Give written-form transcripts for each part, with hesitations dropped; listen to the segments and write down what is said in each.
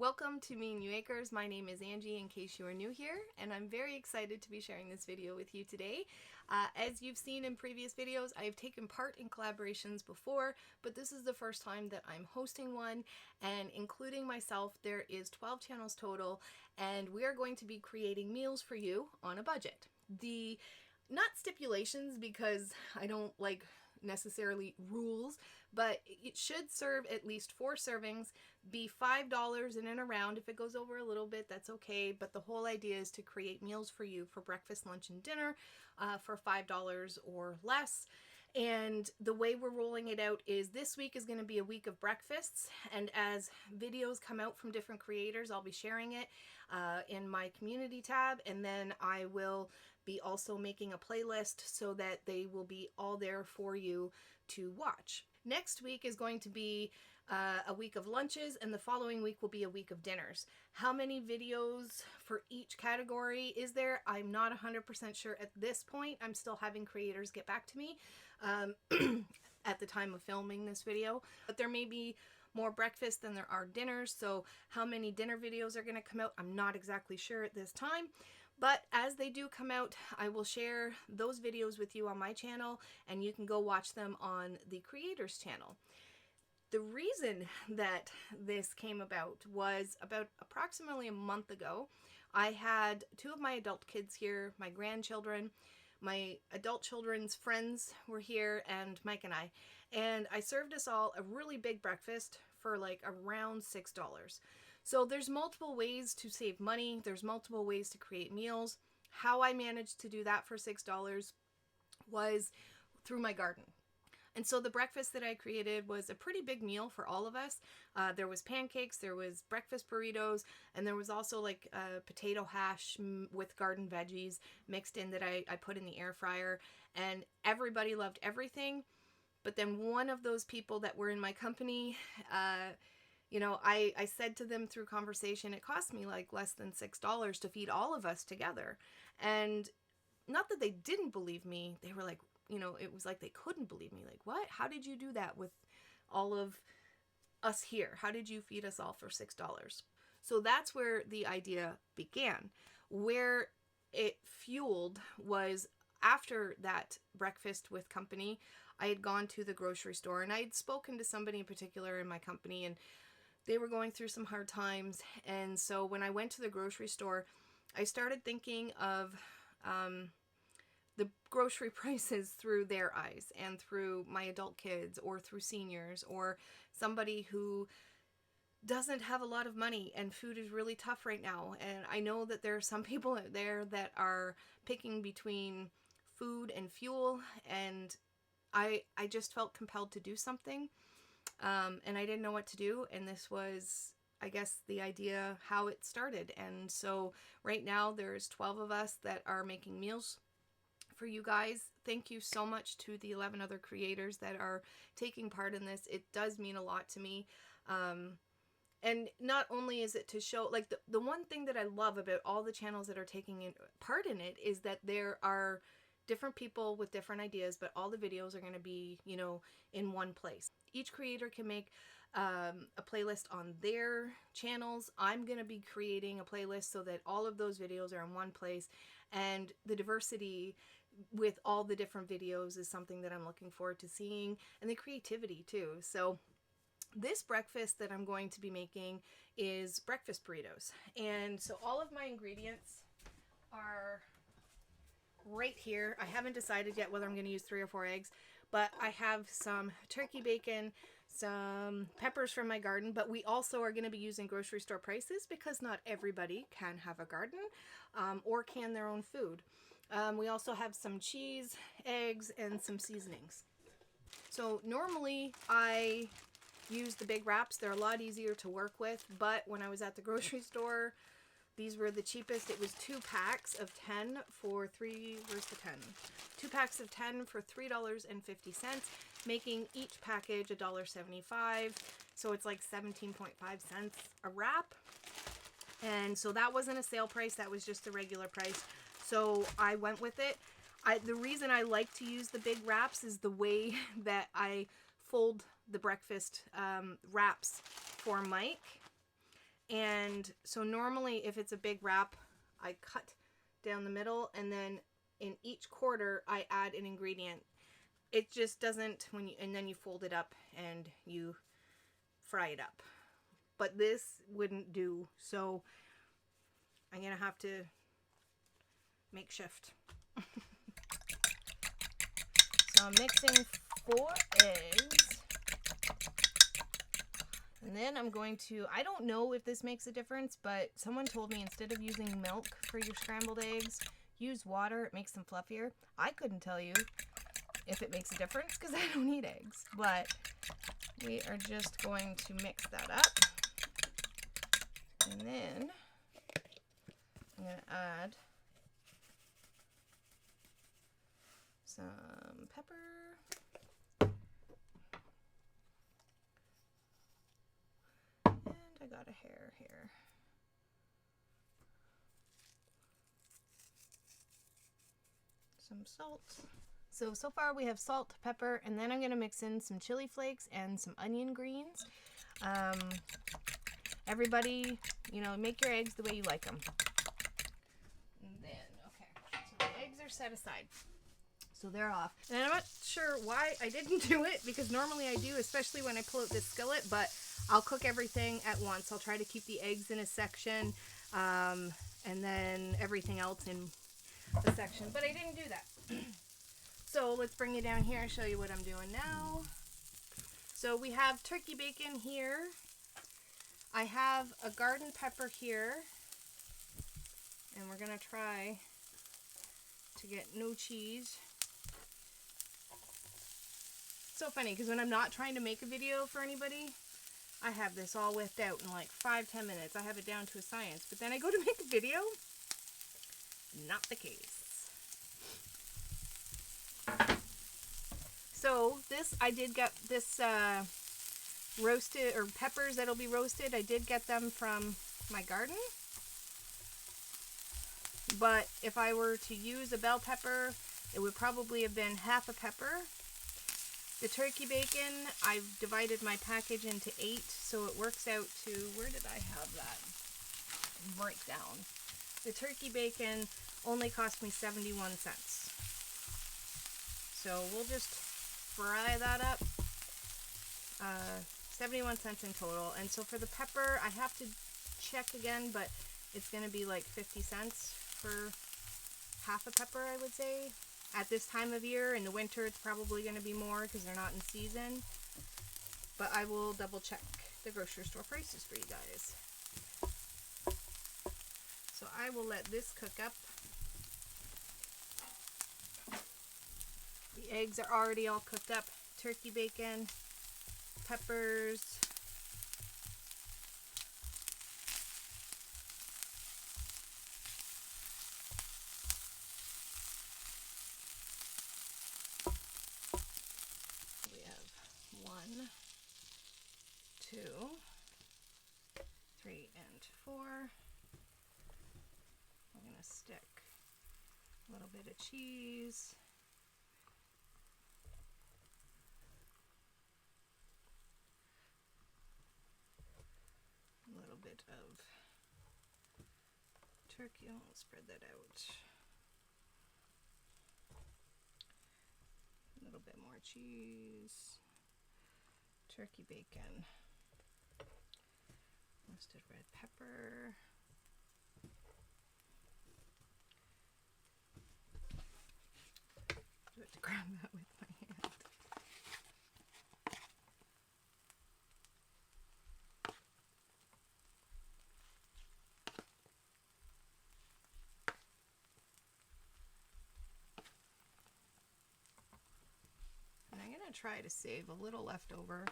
Welcome to Me and You Acres. My name is Angie in case you are new here, and I'm very excited to be sharing this video with you today. As you've seen in previous videos, I have taken part in collaborations before, but this is the first time that I'm hosting one, and including myself, there is 12 channels total, and we are going to be creating meals for you on a budget. Not stipulations, because I don't like necessarily rules, but it should serve at least 4 servings, be $5 in and around. If it goes over a little bit, that's okay, but the whole idea is to create meals for you for breakfast, lunch, and dinner for $5 or less. And the way we're rolling it out is this week is going to be a week of breakfasts, and as videos come out from different creators, I'll be sharing it in my community tab, and then I will be also making a playlist so that they will be all there for you to watch. Next week is going to be a week of lunches, and the following week will be a week of dinners. How many videos for each category is there? I'm not 100% sure at this point. I'm still having creators get back to me at the time of filming this video, but there may be more breakfast than there are dinners, so how many dinner videos are going to come out, I'm not exactly sure at this time. But as they do come out, I will share those videos with you on my channel, and you can go watch them on the creators channel. The reason that this came about was about approximately a month ago. I had 2 of my adult kids here, my grandchildren, my adult children's friends were here, and Mike and I served us all a really big breakfast for like around $6. So there's multiple ways to save money. There's multiple ways to create meals. How I managed to do that for $6 was through my garden. And so the breakfast that I created was a pretty big meal for all of us. There was pancakes, there was breakfast burritos, and there was also like potato hash with garden veggies mixed in that I put in the air fryer. And everybody loved everything. But then one of those people that were in my company, you know, I said to them through conversation, it cost me like less than $6 to feed all of us together. And not that they didn't believe me, they were like, you know, it was like they couldn't believe me. Like, what? How did you do that with all of us here? How did you feed us all for $6? So that's where the idea began. Where it fueled was after that breakfast with company, I had gone to the grocery store, and I had spoken to somebody in particular in my company, and they were going through some hard times. And so when I went to the grocery store, I started thinking of the grocery prices through their eyes, and through my adult kids, or through seniors, or somebody who doesn't have a lot of money, and food is really tough right now. And I know that there are some people out there that are picking between food and fuel, and I just felt compelled to do something, and I didn't know what to do, and this was, I guess, the idea how it started. And so right now there's 12 of us that are making meals for you guys. Thank you so much to the 11 other creators that are taking part in this. It does mean a lot to me. And not only is it to show, like, the one thing that I love about all the channels that are taking part in it is that there are different people with different ideas, but all the videos are going to be, you know, in one place. Each creator can make a playlist on their channels. I'm going to be creating a playlist so that all of those videos are in one place, and the diversity with all the different videos is something that I'm looking forward to seeing, and the creativity too. So this breakfast that I'm going to be making is breakfast burritos. And so all of my ingredients are right here. I haven't decided yet whether I'm going to use 3 or 4 eggs, but I have some turkey bacon, some peppers from my garden, but we also are going to be using grocery store prices because not everybody can have a garden or can their own food. We also have some cheese, eggs, and some seasonings. So normally I use the big wraps. They're a lot easier to work with, but when I was at the grocery store, these were the cheapest. It was 2 packs of 10 for where's the 10? 2 packs of 10 for $3.50, making each package $1.75. So it's like 17.5 cents a wrap. And so that wasn't a sale price, that was just the regular price. So I went with it. The reason I like to use the big wraps is the way that I fold the breakfast wraps for Mike. And so normally if it's a big wrap, I cut down the middle, and then in each quarter I add an ingredient. It just doesn't, and then you fold it up and you fry it up. But this wouldn't do, so I'm gonna have to make shift. So I'm mixing 4 eggs. And then I'm going to, I don't know if this makes a difference, but someone told me instead of using milk for your scrambled eggs, use water. It makes them fluffier. I couldn't tell you if it makes a difference because I don't eat eggs. But we are just going to mix that up. And then I'm going to add some pepper. I got a hair here. Some salt. So far we have salt, pepper, and then I'm going to mix in some chili flakes and some onion greens. Everybody, you know, make your eggs the way you like them. And then, okay, so the eggs are set aside. So they're off. And I'm not sure why I didn't do it, because normally I do, especially when I pull out this skillet, but I'll cook everything at once. I'll try to keep the eggs in a section, and then everything else in a section, but I didn't do that. So let's bring it down here and show you what I'm doing now. So we have turkey bacon here. I have a garden pepper here, and we're gonna try to get no cheese. It's so funny because when I'm not trying to make a video for anybody, I have this all whipped out in like 5-10 minutes. I have it down to a science, but then I go to make a video, not the case. So this, I did get this roasted, or peppers that'll be roasted. I did get them from my garden. But if I were to use a bell pepper, it would probably have been half a pepper. The turkey bacon, I've divided my package into 8, so it works out to, where did I have that breakdown? The turkey bacon only cost me 71 cents. So we'll just fry that up. 71 cents in total. And so for the pepper, I have to check again, but it's going to be like 50 cents for half a pepper, I would say. At this time of year, in the winter, it's probably going to be more because they're not in season. But I will double check the grocery store prices for you guys. So I will let this cook up. The eggs are already all cooked up. Turkey bacon, peppers, we have 1, 2, 3, and 4. I'm going to stick a little bit of cheese. A little bit of turkey. I'll spread that out. A little bit more cheese. Turkey bacon. Roasted red pepper. I have to grab that with my hand. And I'm going to try to save a little leftover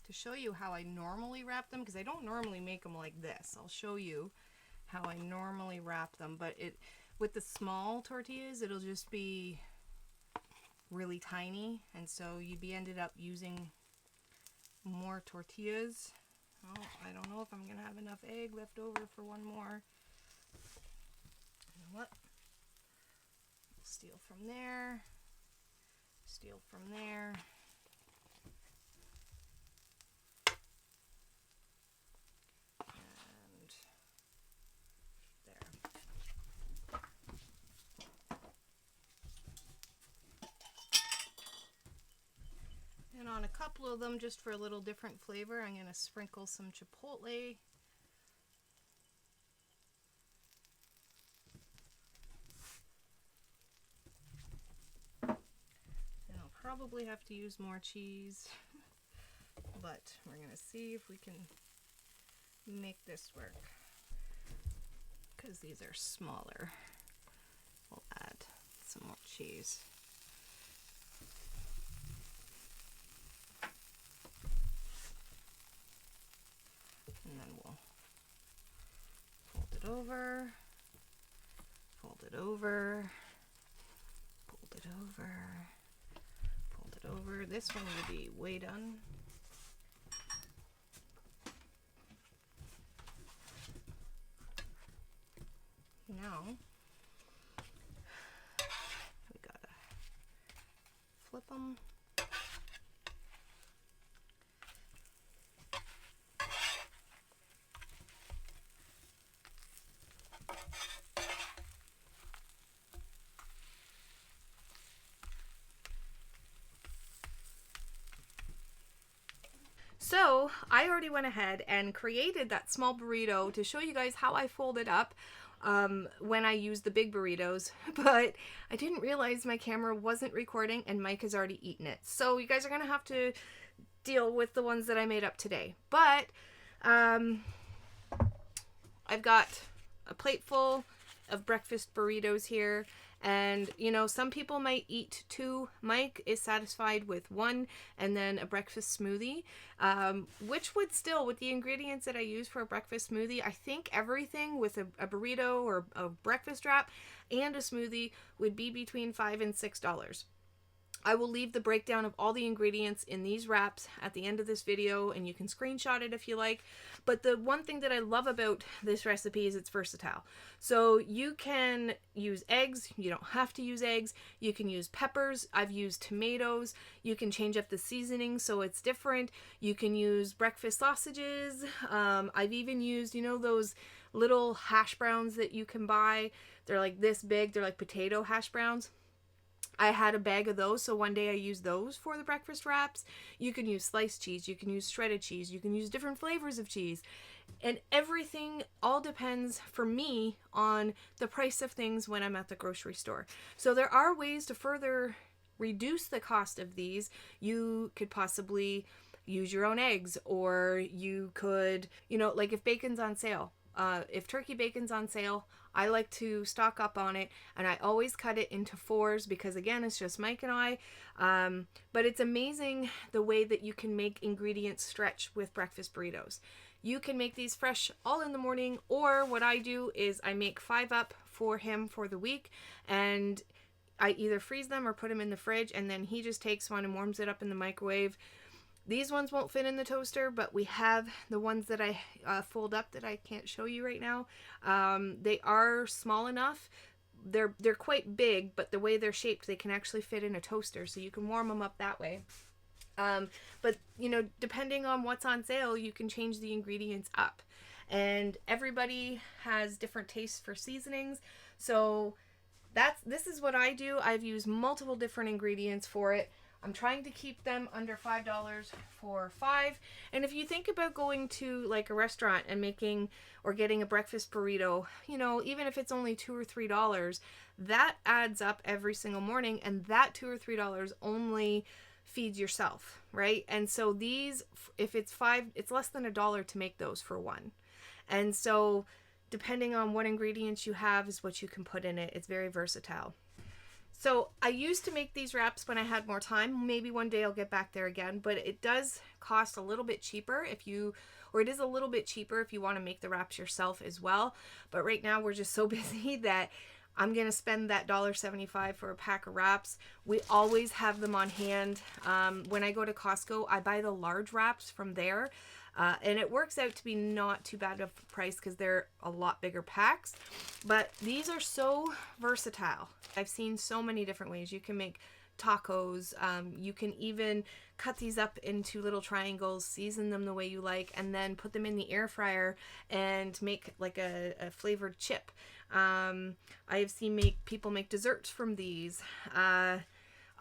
to show you how I normally wrap them, because I don't normally make them like this. I'll show you how I normally wrap them, but with the small tortillas, it'll just be really tiny, and so you'd be ended up using more tortillas. Oh, I don't know if I'm gonna have enough egg left over for one more. You know what? Steal from there. Steal from there. a couple of them just for a little different flavor. I'm going to sprinkle some chipotle. And I'll probably have to use more cheese, but we're going to see if we can make this work. Because these are smaller, we'll add some more cheese. And then we'll fold it over, fold it over, fold it over, fold it over. This one will be way done. Now, we gotta flip them. So I already went ahead and created that small burrito to show you guys how I fold it up when I use the big burritos, but I didn't realize my camera wasn't recording and Mike has already eaten it. So you guys are gonna have to deal with the ones that I made up today. But I've got a plate full of breakfast burritos here. And, you know, some people might eat 2. Mike is satisfied with 1 and then a breakfast smoothie, which would still, with the ingredients that I use for a breakfast smoothie, I think everything with a burrito or a breakfast wrap and a smoothie would be between $5 and $6. I will leave the breakdown of all the ingredients in these wraps at the end of this video, and you can screenshot it if you like. But the one thing that I love about this recipe is it's versatile. So you can use eggs, you don't have to use eggs, you can use peppers, I've used tomatoes, you can change up the seasoning so it's different, you can use breakfast sausages, I've even used, you know, those little hash browns that you can buy, they're like this big, they're like potato hash browns. I had a bag of those, so one day I used those for the breakfast wraps. You can use sliced cheese, you can use shredded cheese, you can use different flavors of cheese. And everything all depends, for me, on the price of things when I'm at the grocery store. So there are ways to further reduce the cost of these. You could possibly use your own eggs, or you could, you know, like if bacon's on sale. If turkey bacon's on sale, I like to stock up on it, and I always cut it into 4s because, again, it's just Mike and I. But it's amazing the way that you can make ingredients stretch with breakfast burritos. You can make these fresh all in the morning, or what I do is I make 5 up for him for the week, and I either freeze them or put them in the fridge, and then he just takes one and warms it up in the microwave. These ones won't fit in the toaster, but we have the ones that I fold up that I can't show you right now. They are small enough. They're quite big, but the way they're shaped, they can actually fit in a toaster, so you can warm them up that way. But, you know, depending on what's on sale, you can change the ingredients up. And everybody has different tastes for seasonings, so this is what I do. I've used multiple different ingredients for it. I'm trying to keep them under $5 for 5. And if you think about going to like a restaurant and making or getting a breakfast burrito, you know, even if it's only $2 or $3, that adds up every single morning, and that $2 or $3 only feeds yourself, right? And so these, if it's 5, it's less than $1 to make those for 1. And so depending on what ingredients you have is what you can put in it. It's very versatile. So I used to make these wraps when I had more time. Maybe one day I'll get back there again, but it does cost a little bit cheaper it is a little bit cheaper if you want to make the wraps yourself as well. But right now we're just so busy that I'm going to spend that $1.75 for a pack of wraps. We always have them on hand. When I go to Costco, I buy the large wraps from there. And it works out to be not too bad of a price because they're a lot bigger packs. But these are so versatile. I've seen so many different ways. You can make tacos. You can even cut these up into little triangles, season them the way you like, and then put them in the air fryer and make like a flavored chip. I have seen people make desserts from these.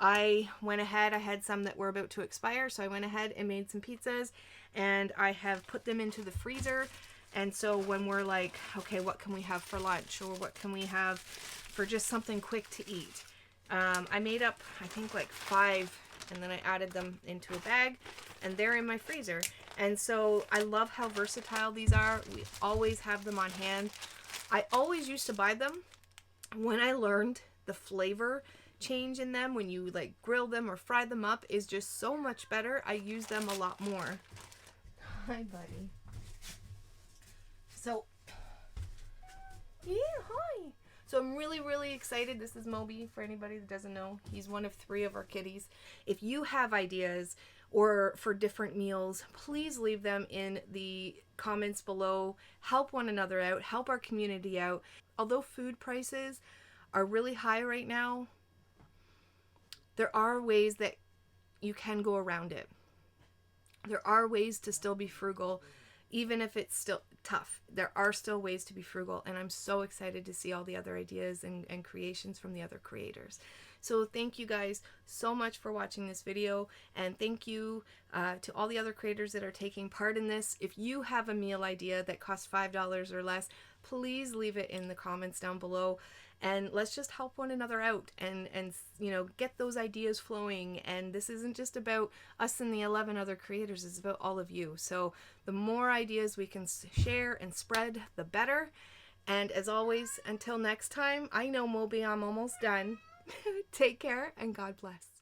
I went ahead, I had some that were about to expire, so I went ahead and made some pizzas, and I have put them into the freezer. And so when we're like, okay, what can we have for lunch, or what can we have for just something quick to eat? I made up, I think, like 5, and then I added them into a bag, and they're in my freezer. And so I love how versatile these are. We always have them on hand. I always used to buy them. When I learned the flavor change in them, when you like grill them or fry them up, is just so much better. I use them a lot more. Hi, buddy. So, yeah, hi. So I'm really, really excited. This is Moby, for anybody that doesn't know. He's one of 3 of our kitties. If you have ideas or for different meals, please leave them in the comments below. Help one another out. Help our community out. Although food prices are really high right now, there are ways that you can go around it. There are ways to still be frugal, even if it's still tough. There are still ways to be frugal, and I'm so excited to see all the other ideas and creations from the other creators. So thank you guys so much for watching this video, and thank you to all the other creators that are taking part in this. If you have a meal idea that costs $5 or less, please leave it in the comments down below, and let's just help one another out and you know, get those ideas flowing. And this isn't just about us and the 11 other creators, it's about all of you. So the more ideas we can share and spread, the better. And as always, until next time, I know, Moby, I'm almost done. Take care and God bless.